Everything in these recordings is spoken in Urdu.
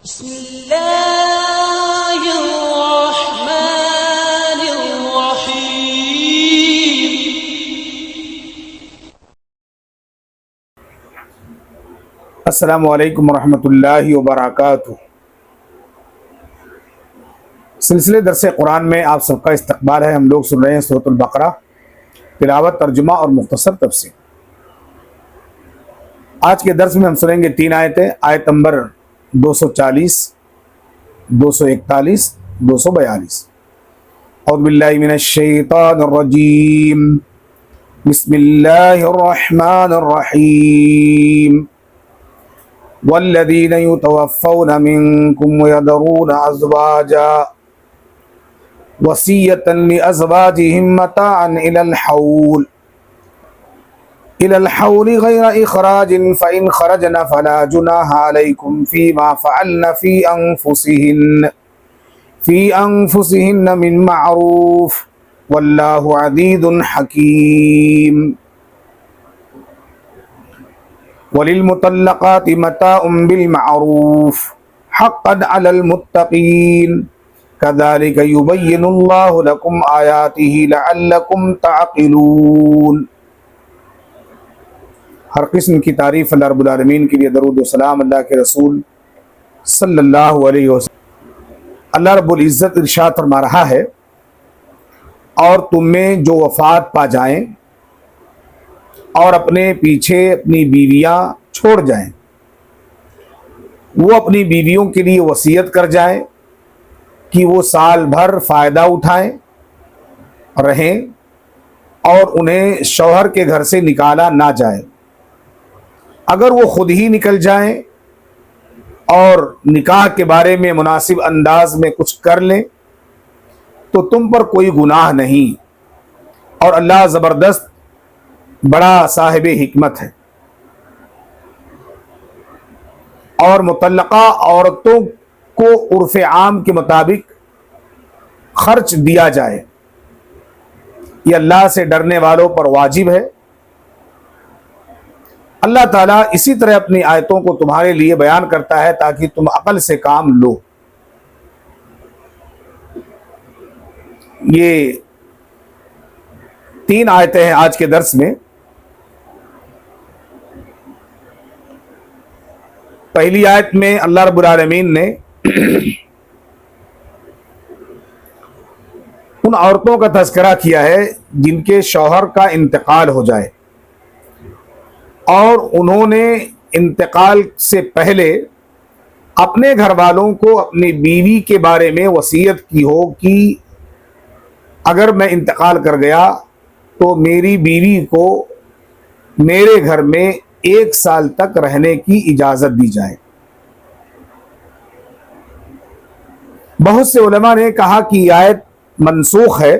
بسم اللہ الرحمن الرحیم۔ السلام علیکم ورحمۃ اللہ وبرکاتہ۔ سلسلے درس قرآن میں آپ سب کا استقبال ہے۔ ہم لوگ سن رہے ہیں سورۃ البقرہ، تلاوت، ترجمہ اور مختصر تفسیر۔ آج کے درس میں ہم سنیں گے 3 آیتیں، آیت نمبر 240، 241، 242۔ اعوذ باللہ من الشیطان الرجیم، بسم اللہ الرحمن الرحیم۔ والذین یتوفون منکم ویذرون ازواجا وصیۃ لازواجہم متاعا إلى الحول غير إخراج فإن خرجن فلا جناح عليكم فيما فعلن في أنفسهن من معروف والله عزيز حكيم۔ وللمطلقات متاع بالمعروف حقا على المتقين كذلك يبين الله لكم آياته لعلكم تعقلون۔ ہر قسم کی تعریف اللہ رب العالمین کے لیے، درود و سلام اللہ کے رسول صلی اللہ علیہ وسلم۔ اللہ رب العزت ارشاد فرما رہا ہے، اور تم میں جو وفات پا جائیں اور اپنے پیچھے اپنی بیویاں چھوڑ جائیں، وہ اپنی بیویوں کے لیے وصیت کر جائیں کہ وہ سال بھر فائدہ اٹھائیں رہیں اور انہیں شوہر کے گھر سے نکالا نہ جائے۔ اگر وہ خود ہی نکل جائیں اور نکاح کے بارے میں مناسب انداز میں کچھ کر لیں تو تم پر کوئی گناہ نہیں، اور اللہ زبردست بڑا صاحب حکمت ہے۔ اور مطلقہ عورتوں کو عرف عام کے مطابق خرچ دیا جائے، یہ اللہ سے ڈرنے والوں پر واجب ہے۔ اللہ تعالیٰ اسی طرح اپنی آیتوں کو تمہارے لیے بیان کرتا ہے تاکہ تم عقل سے کام لو۔ یہ 3 آیتیں ہیں آج کے درس میں۔ پہلی آیت میں اللہ رب العالمین نے ان عورتوں کا تذکرہ کیا ہے جن کے شوہر کا انتقال ہو جائے اور انہوں نے انتقال سے پہلے اپنے گھر والوں کو اپنی بیوی کے بارے میں وصیت کی ہو کہ اگر میں انتقال کر گیا تو میری بیوی کو میرے گھر میں 1 سال تک رہنے کی اجازت دی جائے۔ بہت سے علماء نے کہا کہ یہ آیت منسوخ ہے،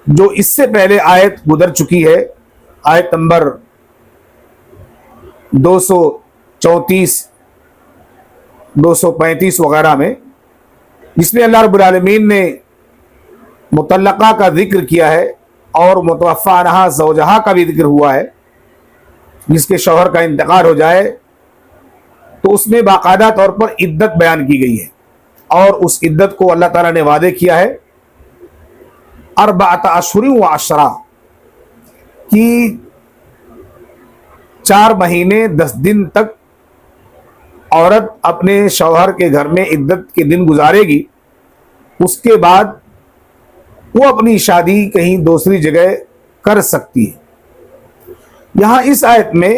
جو اس سے پہلے آیت گزر چکی ہے، آیت نمبر 234، 235 وغیرہ میں، جس میں اللہ رب العالمین نے مطلقہ کا ذکر کیا ہے اور متوفی عنہا زوجہا کا بھی ذکر ہوا ہے، جس کے شوہر کا انتقال ہو جائے تو اس میں باقاعدہ طور پر عدت بیان کی گئی ہے، اور اس عدت کو اللہ تعالیٰ نے وعدے کیا ہے 4 اشہر و 10 کہ 4 مہینے 10 دن تک عورت اپنے شوہر کے گھر میں عدت کے دن گزارے گی، اس کے بعد وہ اپنی شادی کہیں دوسری جگہ کر سکتی ہے۔ یہاں اس آیت میں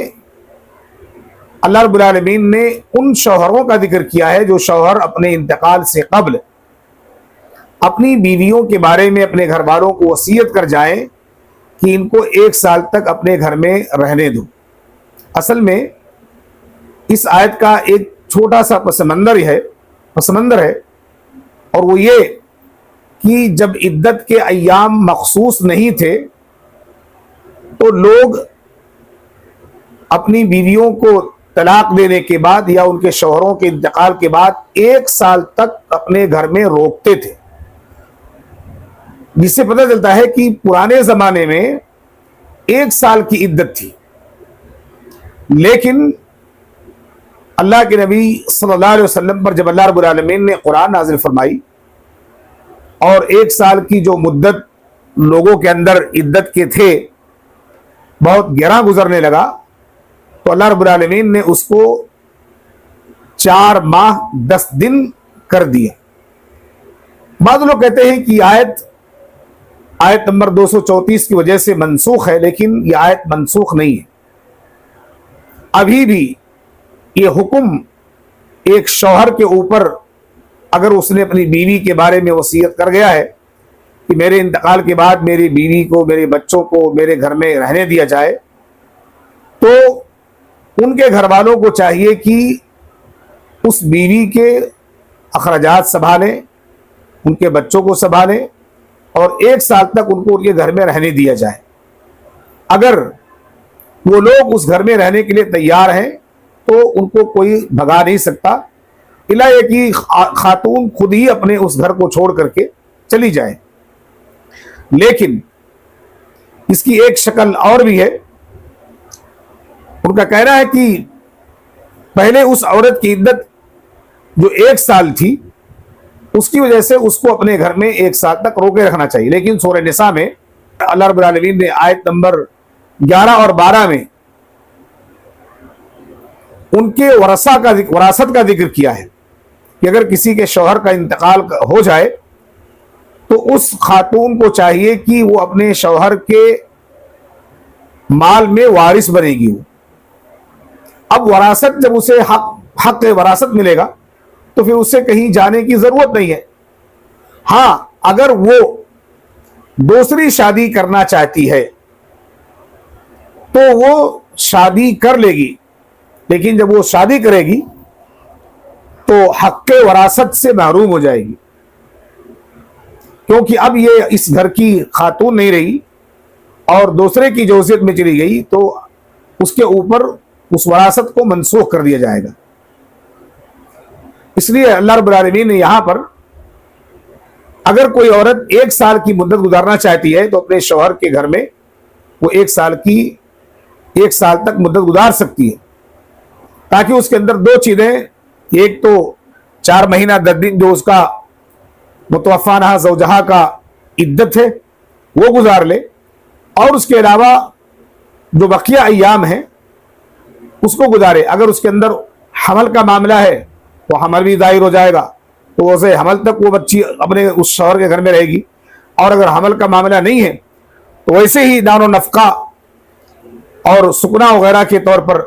اللہ رب العالمین نے ان شوہروں کا ذکر کیا ہے جو شوہر اپنے انتقال سے قبل اپنی بیویوں کے بارے میں اپنے گھر والوں کو وصیت کر جائیں کہ ان کو 1 سال تک اپنے گھر میں رہنے دو۔ اصل میں اس آیت کا ایک چھوٹا سا پس منظر ہے، اور وہ یہ کہ جب عدت کے ایام مخصوص نہیں تھے تو لوگ اپنی بیویوں کو طلاق دینے کے بعد یا ان کے شوہروں کے انتقال کے بعد 1 سال تک اپنے گھر میں روکتے تھے، جس سے پتہ چلتا ہے کہ پرانے زمانے میں 1 سال کی عدت تھی، لیکن اللہ کے نبی صلی اللہ علیہ وسلم پر جب اللہ رب العالمین نے قرآن نازل فرمائی اور 1 سال کی جو مدت لوگوں کے اندر عدت کے تھے بہت گہرا گزرنے لگا، تو اللہ رب العالمین نے اس کو 4 ماہ 10 دن کر دیا۔ بعض لوگ کہتے ہیں کہ آیت نمبر 234 کی وجہ سے منسوخ ہے، لیکن یہ آیت منسوخ نہیں ہے۔ ابھی بھی یہ حکم ایک شوہر کے اوپر اگر اس نے اپنی بیوی کے بارے میں وصیت کر گیا ہے کہ میرے انتقال کے بعد میری بیوی کو، میرے بچوں کو میرے گھر میں رہنے دیا جائے، تو ان کے گھر والوں کو چاہیے کہ اس بیوی کے اخراجات سنبھالیں، ان کے بچوں کو سنبھالیں، اور 1 سال تک ان کو ان کے گھر میں رہنے دیا جائے۔ اگر وہ لوگ اس گھر میں رہنے کے لیے تیار ہیں تو ان کو کوئی بھگا نہیں سکتا، الا یہ کہ خاتون خود ہی اپنے اس گھر کو چھوڑ کر کے چلی جائے۔ لیکن اس کی ایک شکل اور بھی ہے۔ ان کا کہنا ہے کہ پہلے اس عورت کی عدت جو 1 سال تھی، اس کی وجہ سے اس کو اپنے گھر میں 1 سال تک روکے رکھنا چاہیے، لیکن سورہ نساء میں اللہ رب العالمین نے آیت نمبر 11 اور 12 میں ان کے وراثت کا ذکر کیا ہے کہ اگر کسی کے شوہر کا انتقال ہو جائے تو اس خاتون کو چاہیے کہ وہ اپنے شوہر کے مال میں وارث بنے گی۔ اب وراثت، جب اسے حق وراثت ملے گا تو پھر اسے کہیں جانے کی ضرورت نہیں ہے۔ ہاں، اگر وہ دوسری شادی کرنا چاہتی ہے تو وہ شادی کر لے گی، لیکن جب وہ شادی کرے گی تو حق وراثت سے محروم ہو جائے گی، کیونکہ اب یہ اس گھر کی خاتون نہیں رہی اور دوسرے کی جوزیت میں چلی گئی، تو اس کے اوپر اس وراثت کو منسوخ کر دیا جائے گا۔ اس لیے اللہ رب العالمین نے یہاں پر اگر کوئی عورت 1 سال کی مدت گزارنا چاہتی ہے تو اپنے شوہر کے گھر میں وہ 1 سال تک مدت گزار سکتی ہے، تاکہ اس کے اندر 2 چیزیں، ایک تو 4 مہینہ 10 دن جو اس کا متوفانہ زوجہا کا عدت ہے وہ گزار لے، اور اس کے علاوہ جو بقیہ ایام ہیں اس کو گزارے۔ اگر اس کے اندر حمل کا معاملہ ہے تو حمل بھی ظاہر ہو جائے گا، تو ویسے حمل تک وہ بچی اپنے اس شوہر کے گھر میں رہے گی، اور اگر حمل کا معاملہ نہیں ہے تو ویسے ہی دان و نفقہ اور سکنا وغیرہ کے طور پر،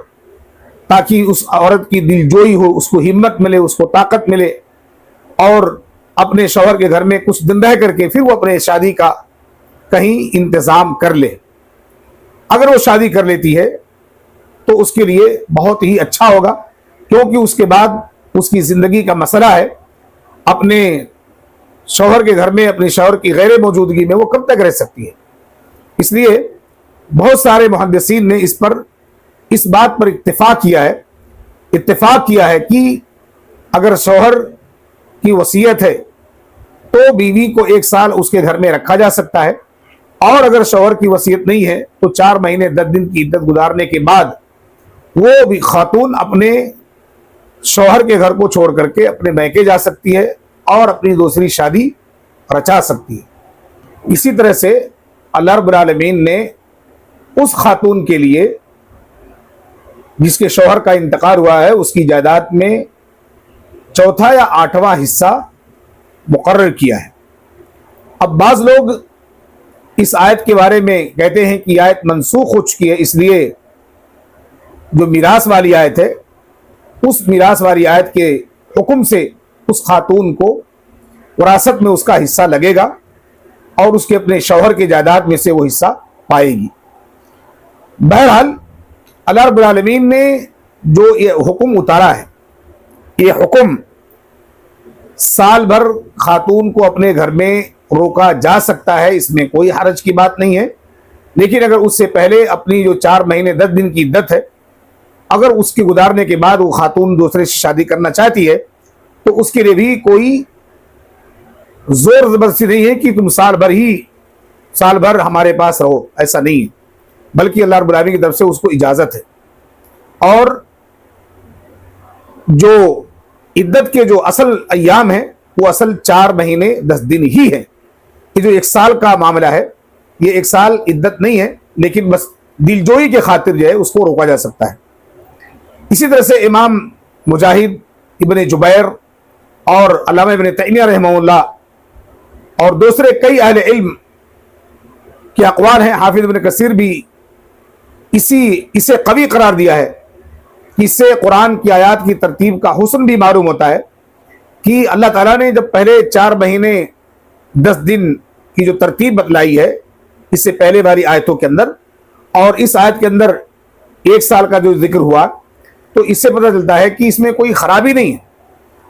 تاکہ اس عورت کی دل جوئی ہو، اس کو ہمت ملے، اس کو طاقت ملے، اور اپنے شوہر کے گھر میں کچھ دن رہ کر کے پھر وہ اپنے شادی کا کہیں انتظام کر لے۔ اگر وہ شادی کر لیتی ہے تو اس کے لیے بہت ہی اچھا ہوگا، کیونکہ اس کے بعد اس کی زندگی کا مسئلہ ہے اپنے شوہر کے گھر میں اپنے شوہر کی غیر موجودگی میں وہ کب تک رہ سکتی ہے۔ اس لیے بہت سارے محدثین نے اس بات پر اتفاق کیا ہے کہ اگر شوہر کی وصیت ہے تو بیوی کو 1 سال اس کے گھر میں رکھا جا سکتا ہے، اور اگر شوہر کی وصیت نہیں ہے تو 4 مہینے 10 دن کی عدت گزارنے کے بعد وہ بھی خاتون اپنے شوہر کے گھر کو چھوڑ کر کے اپنے میکے جا سکتی ہے اور اپنی دوسری شادی رچا سکتی ہے۔ اسی طرح سے اللہ رب العالمین نے اس خاتون کے لیے جس کے شوہر کا انتقال ہوا ہے اس کی جائیداد میں 4 یا 8واں حصہ مقرر کیا ہے۔ اب بعض لوگ اس آیت کے بارے میں کہتے ہیں کہ آیت منسوخ ہو چکی ہے، اس لیے جو میراث والی آیت ہے اس میراث والی آیت کے حکم سے اس خاتون کو وراثت میں اس کا حصہ لگے گا اور اس کے اپنے شوہر کے جائیداد میں سے وہ حصہ پائے گی۔ بہرحال اللہ رب العالمین نے جو یہ حکم اتارا ہے، یہ حکم سال بھر خاتون کو اپنے گھر میں روکا جا سکتا ہے، اس میں کوئی حرج کی بات نہیں ہے، لیکن اگر اس سے پہلے اپنی جو 4 مہینے 10 دن کی عدت ہے اگر اس کے گزارنے کے بعد وہ خاتون دوسرے سے شادی کرنا چاہتی ہے تو اس کے لیے بھی کوئی زور زبردستی نہیں ہے کہ تم سال بھر ہمارے پاس رہو، ایسا نہیں ہے، بلکہ اللہ رب العالمین کی طرف سے اس کو اجازت ہے۔ اور جو عدت کے جو اصل ایام ہیں وہ اصل 4 مہینے 10 دن ہی ہے. یہ جو 1 سال کا معاملہ ہے یہ 1 سال عدت نہیں ہے، لیکن بس دلجوئی کے خاطر جو ہے اس کو روکا جا سکتا ہے. اسی طرح سے امام مجاہد، ابن جبیر اور علامہ ابن تیمیہ رحمہ اللہ اور دوسرے کئی اہل علم کے اقوال ہیں. حافظ ابن کثیر بھی اسے قوی قرار دیا ہے کہ اس سے قرآن کی آیات کی ترتیب کا حسن بھی معلوم ہوتا ہے کہ اللہ تعالیٰ نے جب پہلے 4 مہینے 10 دن کی جو ترتیب بتلائی ہے اس سے پہلے والی آیتوں کے اندر، اور اس آیت کے اندر 1 سال کا جو ذکر ہوا، تو اس سے پتہ چلتا ہے کہ اس میں کوئی خرابی نہیں ہے،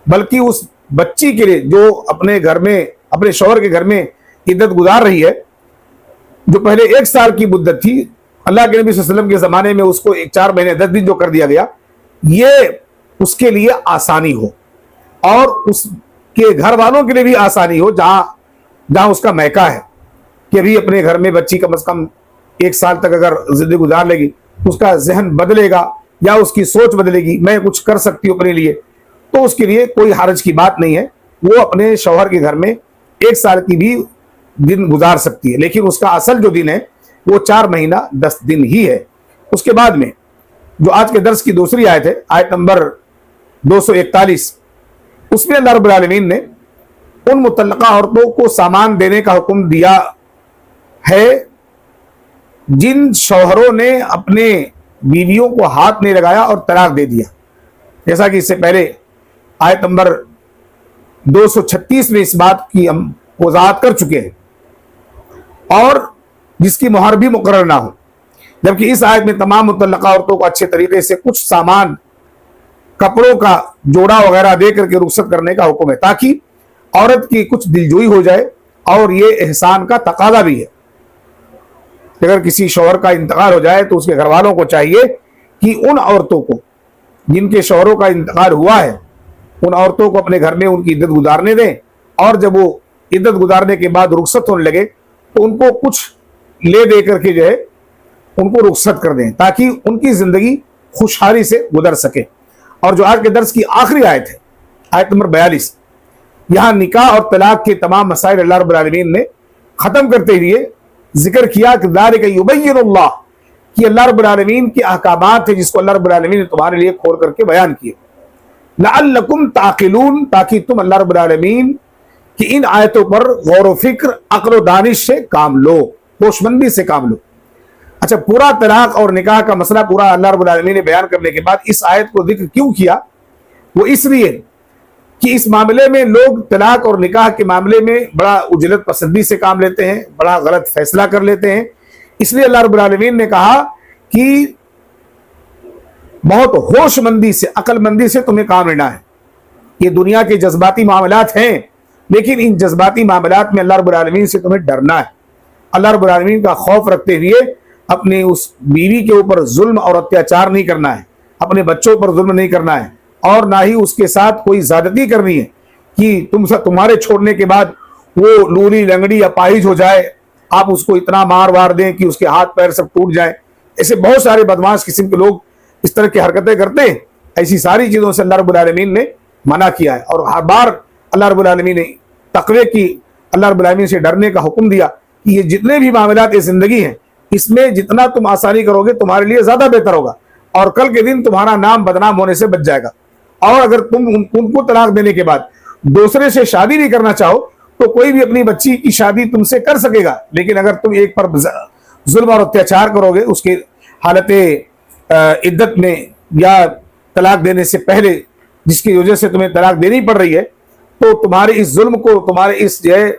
بلکہ اس بچی کے لیے جو اپنے گھر میں اپنے شوہر کے گھر میں عدت گزار رہی ہے، جو پہلے 1 سال کی مدت تھی، اللہ کے نبی صلی اللہ علیہ وسلم کے زمانے میں اس کو 4 مہینے 10 دن جو کر دیا گیا، یہ اس کے لیے آسانی ہو اور اس کے گھر والوں کے لیے بھی آسانی ہو جہاں اس کا میکہ ہے، کہ ابھی اپنے گھر میں بچی کم از کم 1 سال تک اگر زندگی گزار لے گی اس کا ذہن بدلے گا یا اس کی سوچ بدلے گی، میں کچھ کر سکتی ہوں اپنے لیے، تو اس کے لیے کوئی حرج کی بات نہیں ہے، وہ اپنے شوہر کے گھر میں 1 سال کی بھی دن گزار سکتی ہے، لیکن اس کا اصل جو دن ہے وہ 4 مہینہ 10 دن ہی ہے. اس کے بعد میں جو آج کے درس کی دوسری آیت ہے، آیت نمبر 241، اس میں اللہ رب العالمین نے ان مطلقہ عورتوں کو سامان دینے کا حکم دیا ہے جن شوہروں نے اپنے بیویوں کو ہاتھ نہیں لگایا اور طلاق دے دیا، جیسا کہ اس سے پہلے آیت نمبر 236 میں اس بات کی ہم وضاحت کر چکے ہیں، اور جس کی مہر بھی مقرر نہ ہو. جبکہ اس آیت میں تمام مطلقہ عورتوں کو اچھے طریقے سے کچھ سامان، کپڑوں کا جوڑا وغیرہ دے کر کے رخصت کرنے کا حکم ہے، تاکہ عورت کی کچھ دلجوئی ہو جائے، اور یہ احسان کا تقاضا بھی ہے. اگر کسی شوہر کا انتقال ہو جائے تو اس کے گھر والوں کو چاہیے کہ ان عورتوں کو جن کے شوہروں کا انتقال ہوا ہے، ان عورتوں کو اپنے گھر میں ان کی عدت گزارنے دیں، اور جب وہ عدت گزارنے کے بعد رخصت ہونے لگے تو ان کو کچھ لے دے کر کے جو ہے ان کو رخصت کر دیں، تاکہ ان کی زندگی خوشحالی سے گزر سکے. اور جو آج کے درس کی آخری آیت ہے، آیت نمبر 42، یہاں نکاح اور طلاق کے تمام مسائل اللہ رب العالمین نے ختم کرتے ہوئے ذکر کیا کہ ذالک یبین اللہ، کہ اللہ رب العالمین کے احکامات ہیں جس کو اللہ رب العالمین نے تمہارے لیے کھول کر کے بیان کیے، لعلکم تعقلون، تاکہ تم اللہ رب العالمین کی ان آیتوں پر غور و فکر، عقل و دانش سے کام لو، ہوش مندی سے کام لو. اچھا، پورا طلاق اور نکاح کا مسئلہ پورا اللہ رب العالمین نے بیان کرنے کے بعد اس آیت کو ذکر کیوں کیا؟ وہ اس لیے کہ اس معاملے میں لوگ طلاق اور نکاح کے معاملے میں بڑا اجلت پسندی سے کام لیتے ہیں، بڑا غلط فیصلہ کر لیتے ہیں. اس لیے اللہ رب العالمین نے کہا کہ بہت ہوش مندی سے، عقل مندی سے تمہیں کام لینا ہے. یہ دنیا کے جذباتی معاملات ہیں، لیکن ان جذباتی معاملات میں اللہ رب العالمین سے تمہیں ڈرنا ہے، اللہ رب العالمین کا خوف رکھتے ہوئے اپنی اس بیوی کے اوپر ظلم اور اتیاچار نہیں کرنا ہے، اپنے بچوں پر ظلم نہیں کرنا ہے، اور نہ ہی اس کے ساتھ کوئی زیادتی کرنی ہے کہ تمہارے چھوڑنے کے بعد وہ لولی لنگڑی یا پاہج ہو جائے، آپ اس کو اتنا مار وار دیں کہ اس کے ہاتھ پیر سب ٹوٹ جائیں. ایسے بہت سارے بدماش قسم کے لوگ اس طرح کی حرکتیں کرتے ہیں. ایسی ساری چیزوں سے اللہ رب العالمین نے منع کیا ہے، اور ہر بار اللہ رب العالمین نے تقوی کی، اللہ رب العالمین سے ڈرنے کا حکم دیا کہ یہ جتنے بھی معاملات زندگی ہیں اس میں جتنا تم آسانی کرو گے تمہارے لیے زیادہ بہتر ہوگا، اور کل کے دن تمہارا نام بدنام ہونے سے بچ جائے گا. اور اگر تم ان کو طلاق دینے کے بعد دوسرے سے شادی نہیں کرنا چاہو تو کوئی بھی اپنی بچی کی شادی تم سے کر سکے گا، لیکن اگر تم ایک پر ظلم اور اتیاچار کرو گے اس کی حالت عدت میں یا طلاق دینے سے پہلے، جس کی وجہ سے تمہیں طلاق دینی پڑ رہی ہے، تو تمہارے اس ظلم کو، تمہارے اس جو ہے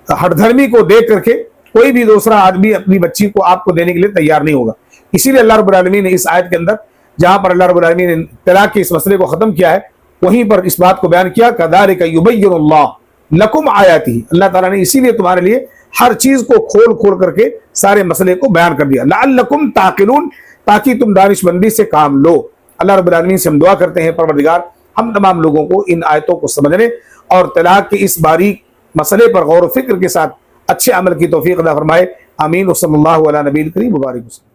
ہٹ دھرمی کو دیکھ کر کے کوئی بھی دوسرا آدمی اپنی بچی کو آپ کو دینے کے لیے تیار نہیں ہوگا. اسی لیے اللہ رب العالمین نے اس آیت کے اندر جہاں پر اللہ رب العالمین نے طلاق کے اس مسئلے کو ختم کیا ہے، وہیں پر اس بات کو بیان کیا کذالک یبین اللہ لکم آیاتہ، اللہ تعالیٰ نے اسی لیے تمہارے لیے ہر چیز کو کھول کر کے سارے مسئلے کو بیان کر دیا، لعلکم تعقلون، تاکہ تم دانش مندی سے کام لو. اللہ رب العالمین سے ہم دعا کرتے ہیں پروردگار ہم تمام لوگوں کو ان آیتوں کو سمجھنے اور طلاق کے اس باریک مسئلے پر غور و فکر کے ساتھ اچھے عمل کی توفیق عطا فرمائے. آمین. وصلی اللہ علی نبی الکریم مبارک وسلم.